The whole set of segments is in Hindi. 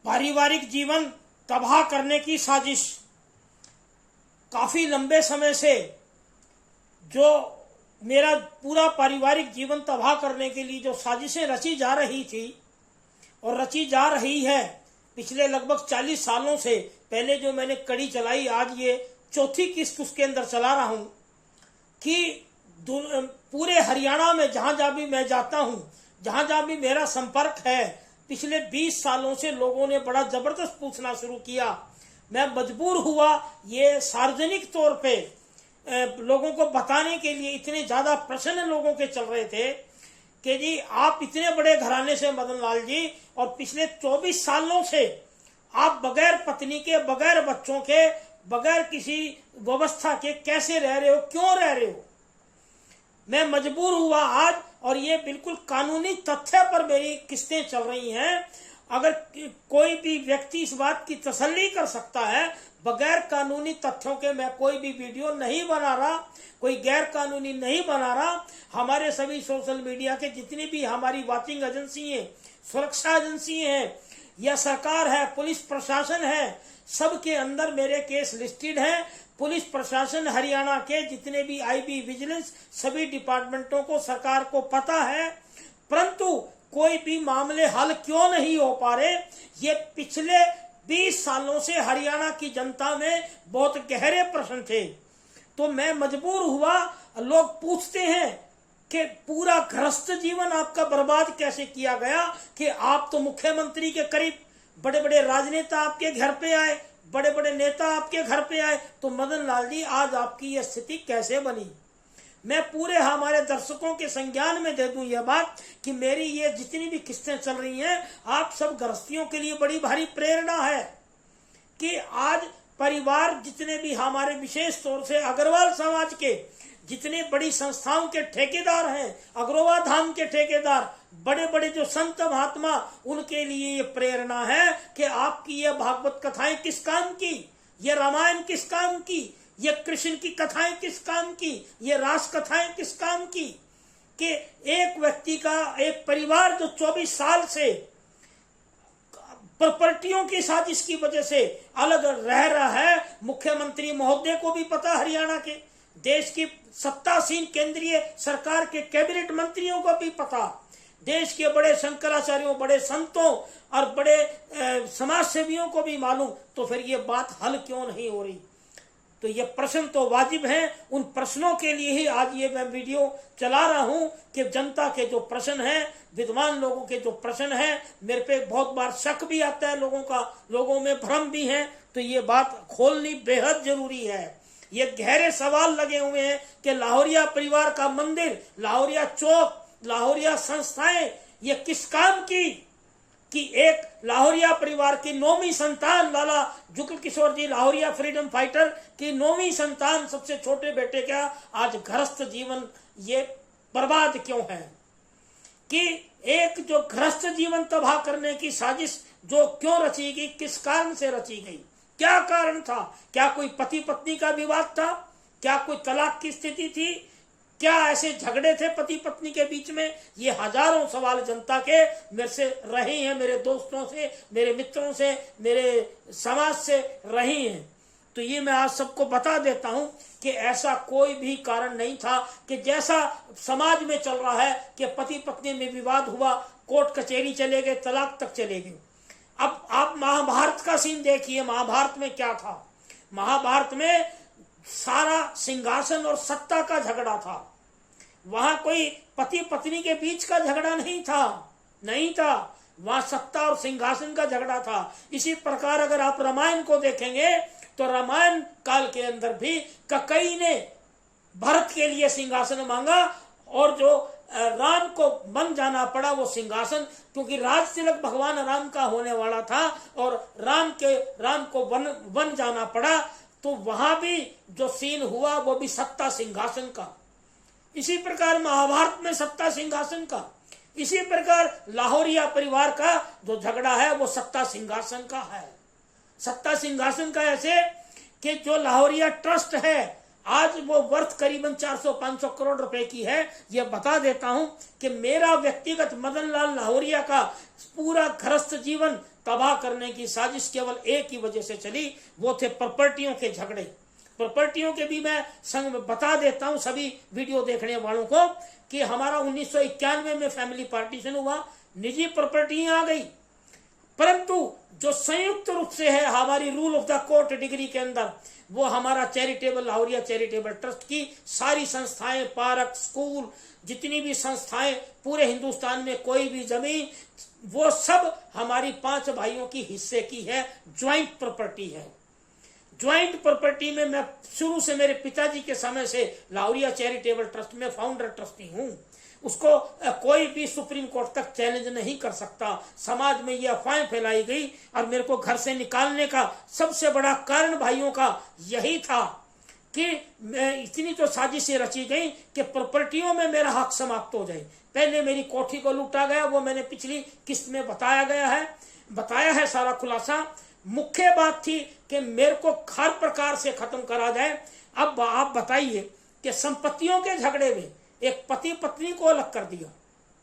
पारिवारिक जीवन तबाह करने की साजिश काफी लंबे समय से जो मेरा पूरा पारिवारिक जीवन तबाह करने के लिए जो साजिशें रची जा रही थी और रची जा रही है पिछले लगभग 40 सालों से, पहले जो मैंने कड़ी चलाई, आज ये चौथी किस्त उसके अंदर चला रहा हूं कि पूरे हरियाणा में जहां जहां भी मैं जाता हूं, जहां जहां भी मेरा संपर्क है, पिछले 20 सालों से लोगों ने बड़ा जबरदस्त पूछना शुरू किया। मैं मजबूर हुआ ये सार्वजनिक तौर पे लोगों को बताने के लिए। इतने ज्यादा प्रश्न लोगों के चल रहे थे कि जी आप इतने बड़े घराने से मदन लाल जी, और पिछले 24 सालों से आप बगैर पत्नी के, बगैर बच्चों के, बगैर किसी व्यवस्था के कैसे रह रहे हो, क्यों रह रहे हो। मैं मजबूर हुआ आज, और ये बिल्कुल कानूनी तथ्य पर मेरी किस्तें चल रही हैं। अगर कोई भी व्यक्ति इस बात की तसल्ली कर सकता है, बगैर कानूनी तथ्यों के मैं कोई भी वीडियो नहीं बना रहा, कोई गैर कानूनी नहीं बना रहा। हमारे सभी सोशल मीडिया के जितनी भी हमारी वाचिंग एजेंसी हैं, सुरक्षा एजेंसी हैं, या सरकार है, पुलिस प्रशासन है, सबके अंदर मेरे केस लिस्टेड हैं। पुलिस प्रशासन हरियाणा के जितने भी आईबी, विजिलेंस, सभी डिपार्टमेंटों को, सरकार को पता है, परंतु कोई भी मामले हल क्यों नहीं हो पा रहे, ये पिछले 20 सालों से हरियाणा की जनता में बहुत गहरे प्रश्न थे। तो मैं मजबूर हुआ। लोग पूछते हैं कि पूरा गृहस्थ जीवन आपका बर्बाद कैसे किया गया, कि आप तो मुख्यमंत्री के करीब, बड़े बड़े राजनेता आपके घर पे आए, बड़े बड़े नेता आपके घर पे आए, तो मदन लाल जी आज आपकी यह स्थिति कैसे बनी। मैं पूरे हमारे दर्शकों के संज्ञान में दे दूं यह बात कि मेरी ये जितनी भी किस्तें चल रही हैं, आप सब गृहस्थियों के लिए बड़ी भारी प्रेरणा है कि आज परिवार जितने भी हमारे, विशेष तौर से अग्रवाल समाज के जितने बड़ी संस्थाओं के ठेकेदार हैं, अग्रवाल धाम के ठेकेदार, बड़े बड़े जो संत महात्मा, उनके लिए ये प्रेरणा है कि आपकी ये भागवत कथाएं किस काम की, ये रामायण किस काम की, ये कृष्ण की कथाएं किस काम की, ये रास कथाएं किस काम की, कि एक व्यक्ति का, एक परिवार जो 24 साल से प्रॉपर्टियों की साजिश की वजह से अलग रह रहा है। मुख्यमंत्री महोदय को भी पता, हरियाणा के, देश की सत्तासीन केंद्रीय सरकार के कैबिनेट मंत्रियों को भी पता, देश के बड़े शंकराचार्यों, बड़े संतों और बड़े समाज सेवियों को भी मालूम, तो फिर ये बात हल क्यों नहीं हो रही। तो ये प्रश्न तो वाजिब हैं। उन प्रश्नों के लिए ही आज ये मैं वीडियो चला रहा हूं कि जनता के जो प्रश्न हैं, विद्वान लोगों के जो प्रश्न हैं, मेरे पे बहुत बार शक भी आता है लोगों का, लोगों में भ्रम भी है, तो ये बात खोलनी बेहद जरूरी है। ये गहरे सवाल लगे हुए हैं कि लाहौरिया परिवार का मंदिर, लाहौरिया चौक, लाहौरिया संस्थाएं ये किस काम की, कि एक लाहौरिया परिवार की 9वीं संतान लाला जुगल किशोर जी, लाहौरिया फ्रीडम फाइटर की 9वीं संतान, सबसे छोटे बेटे का आज गृहस्थ जीवन ये बर्बाद क्यों है, कि एक जो गृहस्थ जीवन तबाह करने की साजिश जो क्यों रची गई, किस कारण से रची गई, क्या कारण था। क्या कोई पति पत्नी का विवाद था, क्या कोई तलाक की स्थिति थी, क्या ऐसे झगड़े थे पति पत्नी के बीच में। ये हजारों सवाल जनता के मेरे से रहे हैं, मेरे दोस्तों से, मेरे मित्रों से, मेरे समाज से रहे हैं। तो ये मैं आज सबको बता देता हूं कि ऐसा कोई भी कारण नहीं था कि जैसा समाज में चल रहा है कि पति पत्नी में विवाद हुआ, कोर्ट कचहरी चले गए, तलाक तक चले गए। अब आप महाभारत का सीन देखिए, महाभारत में क्या था। महाभारत में सारा सिंहासन और सत्ता का झगड़ा था, वहां कोई पति पत्नी के बीच का झगड़ा नहीं था, वहां सत्ता और सिंहासन का झगड़ा था। इसी प्रकार अगर आप रामायण को देखेंगे तो रामायण काल के अंदर भी ककई ने भरत के लिए सिंहासन मांगा, और जो राम को बन जाना पड़ा वो सिंहासन, क्योंकि राज तिलक भगवान राम का होने वाला था और राम को बन जाना पड़ा। तो वहां भी जो सीन हुआ वो भी सत्ता सिंहासन का। इसी प्रकार महाभारत में सत्ता सिंहासन का, इसी प्रकार लाहौरिया परिवार का जो झगड़ा है वो सत्ता सिंहासन का है। सत्ता सिंहासन का ऐसे कि जो लाहौरिया ट्रस्ट है आज वो वर्थ करीबन 400-500 करोड़ रुपए की है। ये बता देता हूं कि मेरा व्यक्तिगत मदन लाल लाहौरिया का पूरा गृहस्थ जीवन तबाह करने की साजिश केवल एक ही वजह से चली, वो थे प्रॉपर्टियों के झगड़े। प्रॉपर्टियों के भी मैं संग बता देता हूं सभी वीडियो देखने वालों को कि हमारा 1991 में फैमिली पार्टीशन हुआ, निजी प्रॉपर्टी आ गई, परंतु जो संयुक्त रूप से है हमारी rule of the court degree के अंदर, वो हमारा चैरिटेबल लाहौरिया चैरिटेबल ट्रस्ट की सारी संस्थाएं, पार्क, स्कूल, जितनी भी संस्थाएं पूरे हिंदुस्तान में कोई भी जमीन, वो सब हमारी 5 भाइयों की हिस्से की है, ज्वाइंट प्रॉपर्टी है। ज्वाइंट प्रॉपर्टी में मैं शुरू से मेरे पिताजी के समय से लाहौरिया चैरिटेबल ट्रस्ट में फाउंडर ट्रस्टी हूं। उसको कोई भी सुप्रीम कोर्ट तक चैलेंज नहीं कर सकता। समाज में ये अफवाहें फैलाई गई और मेरे को घर से निकालने का सबसे बड़ा कारण भाइयों का यही था कि इतनी तो साजिशें रची गई कि प्रॉपर्टियों में मेरा हक समाप्त हो जाए। पहले मेरी कोठी को लूटा गया, वो मैंने पिछली किस्त में बताया है सारा खुलासा। मुख्य बात थी कि मेरे को हर प्रकार से खत्म करा जाए। अब आप बताइए कि संपत्तियों के झगड़े में एक पति पत्नी को अलग कर दिया,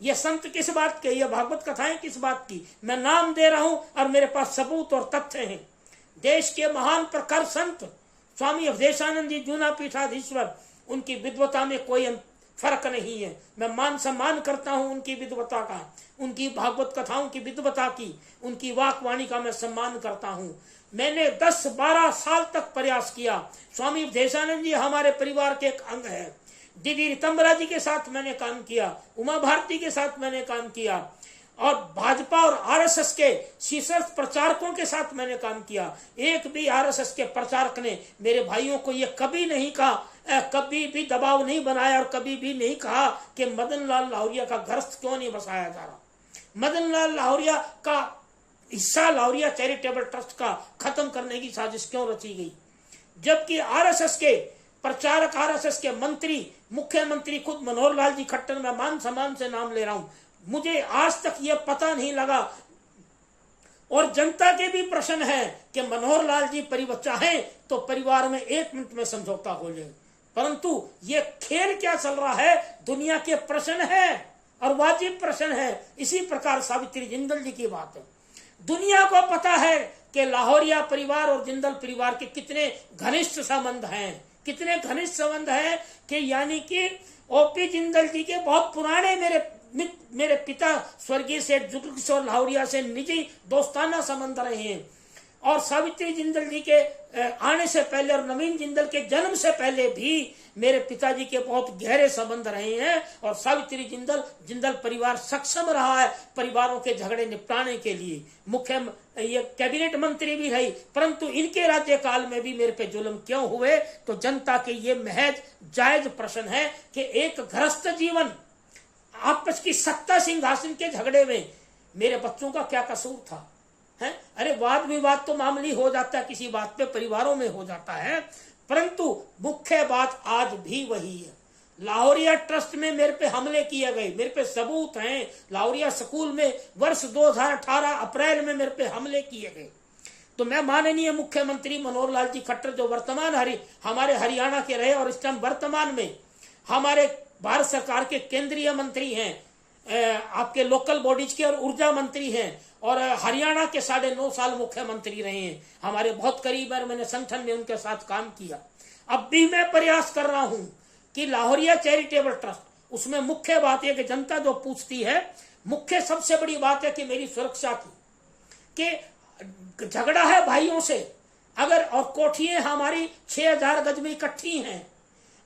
ये संत किस बात के, ये भागवत कथाएं किस बात की? मैं नाम दे रहा हूं और मेरे पास सबूत और तथ्य हैं। देश के महान प्रखर संत स्वामी अवधेशानंद जी जूना पीठाधीश्वर, उनकी विद्वता में कोई फर्क नहीं है। मैं मान सम्मान करता हूं उनकी विद्वता का, उनकी भागवत कथाओं की विद्वता की, उनकी वाकवाणी का मैं सम्मान करता हूं। मैंने 10-12 साल तक प्रयास किया। स्वामी अवधेशानंद जी हमारे परिवार के एक अंग है। दीदी रितंबरा जी के साथ मैंने काम किया, उमा भारती के साथ मैंने काम किया, और भाजपा और आरएसएस के शीर्ष प्रचारकों के साथ मैंने काम किया। एक भी आरएसएस के प्रचारक ने मेरे भाइयों को ये कभी नहीं कहा, कभी भी दबाव नहीं बनाया और कभी भी नहीं कहा कि मदन लाल लाहौरिया का ग्रस्त क्यों नहीं बसाया जा रहा, मदन लाल लाहौरिया का हिस्सा लाहौरिया चैरिटेबल ट्रस्ट का खत्म करने की साजिश क्यों रची गई। जबकि आरएसएस के प्रचारक, आरएसएस के मंत्री, मुख्यमंत्री खुद मनोहर लाल जी खट्टर, मैं मान सम्मान से नाम ले रहा हूं, मुझे आज तक यह पता नहीं लगा, और जनता के भी प्रश्न है कि मनोहर लाल जी परिवार चाहे तो परिवार में 1 मिनट में समझौता हो जाए, परंतु ये खेल क्या चल रहा है, दुनिया के प्रश्न है और वाजिब प्रश्न है। इसी प्रकार सावित्री जिंदल जी की बात है। दुनिया को पता है कि लाहौरिया परिवार और जिंदल परिवार के कितने घनिष्ठ संबंध हैं, कितने घनिष्ठ संबंध है कि यानी कि ओपी जिंदल जी के बहुत पुराने मेरे पिता स्वर्गीय सेठ जुगल किशोर लाहौरिया से निजी दोस्ताना संबंध रहे हैं, और सावित्री जिंदल जी के आने से पहले और नवीन जिंदल के जन्म से पहले भी मेरे पिताजी के बहुत गहरे संबंध रहे हैं। और सावित्री जिंदल परिवार सक्षम रहा है परिवारों के झगड़े निपटाने के लिए। मुख्य ये कैबिनेट मंत्री भी रही, परंतु इनके राज्यकाल में भी मेरे पे जुल्म क्यों हुए, तो जनता के ये महज जायज प्रश्न है कि एक गृहस्थ जीवन, आपस की सत्ता सिंहासन के झगड़े में मेरे बच्चों का क्या कसूर था है? अरे वाद विवाद तो मामूली हो जाता है, किसी बात पे परिवारों में हो जाता है, परंतु मुख्य बात आज भी वही है। लाहौरिया ट्रस्ट में मेरे पे हमले किए गए, मेरे पे सबूत हैं। लाहौरिया स्कूल में वर्ष 2018 अप्रैल में मेरे पे हमले किए गए। तो मैं माननीय मुख्यमंत्री मनोहर लाल जी खट्टर, जो वर्तमान हमारे हरियाणा के रहे और इस टाइम वर्तमान में हमारे भारत सरकार के केंद्रीय मंत्री हैं, आपके लोकल बॉडीज के और ऊर्जा मंत्री हैं, और हरियाणा के 9.5 साल मुख्यमंत्री रहे हैं, हमारे बहुत करीब है, मैंने संगठन में उनके साथ काम किया। अब भी मैं प्रयास कर रहा हूं कि लाहौरिया चैरिटेबल ट्रस्ट, उसमें मुख्य बात है कि जनता जो पूछती है, मुख्य सबसे बड़ी बात है कि मेरी सुरक्षा की, कि झगड़ा है भाइयों से अगर, और कोठियां हमारी 6000 गज में इकट्ठी हैं।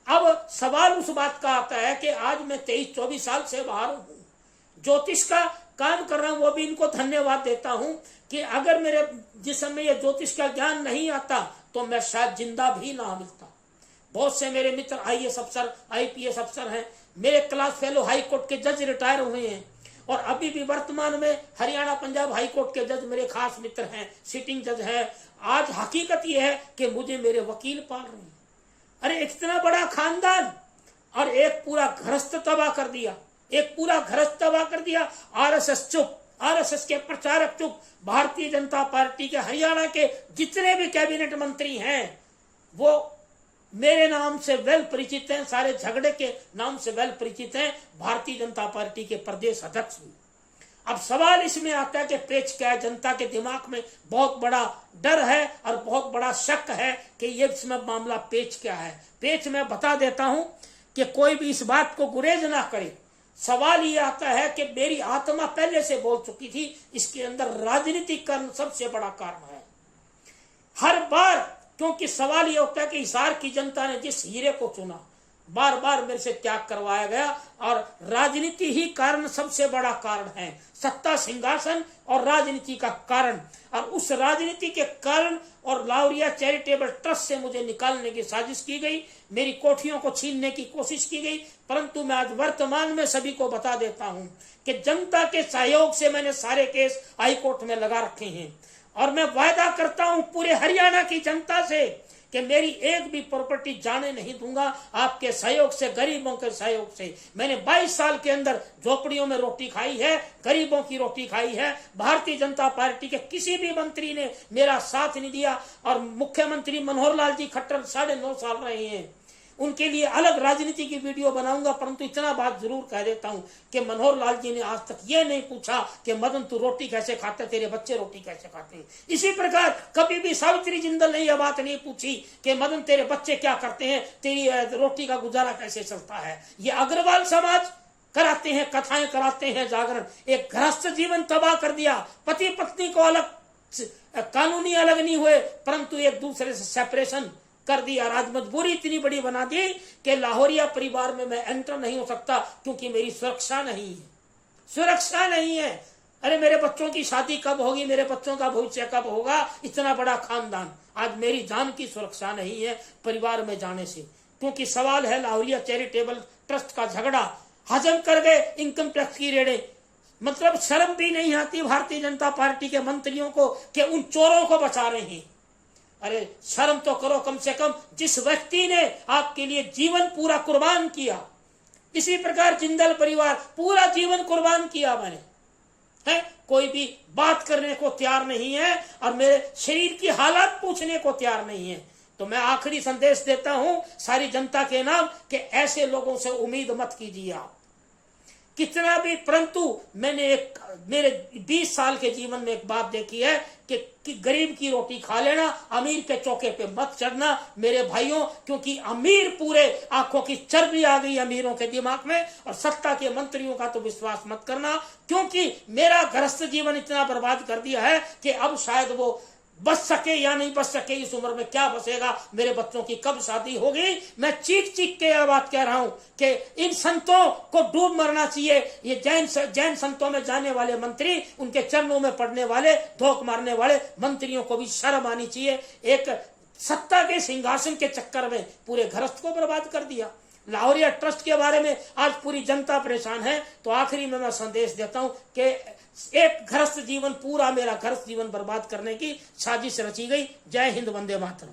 अब सवाल उस बात का आता है कि आज मैं 23-24 साल से बाहर हूं, ज्योतिष का काम कर रहा हूं, वो भी इनको धन्यवाद देता हूं कि अगर मेरे जिस समय ये ज्योतिष का ज्ञान नहीं आता तो मैं शायद जिंदा भी ना मिलता। बहुत से मेरे मित्र आईएएस अफसर, आईपीएस अफसर हैं, मेरे क्लास फेलो हाई कोर्ट के जज रिटायर हुए हैं, और अभी भी वर्तमान में हरियाणा पंजाब हाई कोर्ट के जज मेरे खास मित्र हैं, सिटिंग जज हैं। आज हकीकत यह है कि मुझे मेरे वकील पाल रहे हैं। अरे इतना बड़ा खानदान और एक पूरा घरस्त तबाह कर दिया, एक पूरा घरस्त तबाह कर दिया। आरएसएस चुप, आरएसएस के प्रचारक चुप, भारतीय जनता पार्टी के हरियाणा के जितने भी कैबिनेट मंत्री हैं वो मेरे नाम से वेल परिचित हैं, सारे झगड़े के नाम से वेल परिचित हैं, भारतीय जनता पार्टी के प्रदेश अध्यक्ष भी। अब सवाल इसमें आता है कि पेच क्या है। जनता के दिमाग में बहुत बड़ा डर है और बहुत बड़ा शक है कि ये इसमें मामला पेच क्या है। पेच मैं बता देता हूं कि कोई भी इस बात को गुरेज ना करे। सवाल ये आता है कि मेरी आत्मा पहले से बोल चुकी थी, इसके अंदर राजनीतिक कारण सबसे बड़ा कारण है हर बार। क्योंकि सवाल ये होता है कि हिसार की जनता ने जिस हीरे को चुना, बार बार मेरे से त्याग करवाया गया और राजनीति ही कारण सबसे बड़ा कारण है, सत्ता सिंहासन और राजनीति का कारण। और उस राजनीति के कारण और लाहौरिया चैरिटेबल ट्रस्ट से मुझे निकालने की साजिश की गई, मेरी कोठियों को छीनने की कोशिश की गई। परंतु मैं आज वर्तमान में सभी को बता देता हूं कि जनता के सहयोग से मैंने सारे केस हाईकोर्ट में लगा रखे हैं और मैं वायदा करता हूं पूरे हरियाणा की जनता से कि मेरी एक भी प्रॉपर्टी जाने नहीं दूंगा। आपके सहयोग से, गरीबों के सहयोग से मैंने 22 साल के अंदर झोपड़ियों में रोटी खाई है, गरीबों की रोटी खाई है। भारतीय जनता पार्टी के किसी भी मंत्री ने मेरा साथ नहीं दिया और मुख्यमंत्री मनोहर लाल जी खट्टर 9.5 साल रहे हैं, उनके लिए अलग राजनीति की वीडियो बनाऊंगा। परंतु इतना बात जरूर कह देता हूं कि मनोहर लाल जी ने आज तक ये नहीं पूछा कि मदन तू रोटी कैसे खाता, तेरे बच्चे रोटी कैसे खाते हैं। इसी प्रकार कभी भी सावित्री जिंदल ने यह बात नहीं पूछी कि मदन तेरे बच्चे क्या करते हैं, तेरी रोटी का गुजारा कैसे चलता है। ये अग्रवाल समाज कराते हैं, कथाएं कराते हैं, जागरण। एक गृहस्थ जीवन तबाह कर दिया, पति पत्नी को अलग, कानूनी अलग नहीं हुए परंतु एक दूसरे से सेपरेशन कर दिया। आज मजबूरी इतनी बड़ी बना दी कि लाहौरिया परिवार में मैं एंटर नहीं हो सकता क्योंकि मेरी सुरक्षा नहीं है, सुरक्षा नहीं है। अरे मेरे बच्चों की शादी कब होगी, मेरे बच्चों का भविष्य कब होगा, इतना बड़ा खानदान। आज मेरी जान की सुरक्षा नहीं है परिवार में जाने से, क्योंकि सवाल है लाहौरिया चैरिटेबल ट्रस्ट का झगड़ा हजम कर गए इनकम टैक्स की रेडें। मतलब शर्म भी नहीं आती भारतीय जनता पार्टी के मंत्रियों को कि उन चोरों को बचा रहे हैं। अरे शर्म तो करो कम से कम, जिस व्यक्ति ने आपके लिए जीवन पूरा कुर्बान किया। इसी प्रकार जिंदल परिवार पूरा जीवन कुर्बान किया मैंने, है कोई भी बात करने को तैयार नहीं है और मेरे शरीर की हालत पूछने को तैयार नहीं है। तो मैं आखिरी संदेश देता हूं सारी जनता के नाम कि ऐसे लोगों से उम्मीद मत कीजिए आप कितना भी। परंतु मैंने मेरे 20 साल के जीवन में एक बात देखी है कि गरीब की रोटी खा लेना, अमीर के चौके पे मत चढ़ना मेरे भाइयों, क्योंकि अमीर पूरे आंखों की चर्बी आ गई अमीरों के दिमाग में। और सत्ता के मंत्रियों का तो विश्वास मत करना, क्योंकि मेरा गृहस्थ जीवन इतना बर्बाद कर दिया है कि अब शायद वो बच सके या नहीं बच सके। इस उम्र में क्या बचेगा, मेरे बच्चों की कब शादी होगी। मैं चीख चीख के यह बात कह रहा हूं कि इन संतों को डूब मरना चाहिए। ये जैन संतों में जाने वाले मंत्री, उनके चरणों में पड़ने वाले, धोख मारने वाले मंत्रियों को भी शर्म आनी चाहिए। एक सत्ता के सिंहासन के चक्कर में पूरे गृहस्थ को बर्बाद कर दिया। लाहौरिया ट्रस्ट के बारे में आज पूरी जनता परेशान है। तो आखिरी में मैं संदेश देता हूं कि एक गृहस्थ जीवन, पूरा मेरा गृहस्थ जीवन बर्बाद करने की साजिश रची गई। जय हिंद, वंदे मातरम।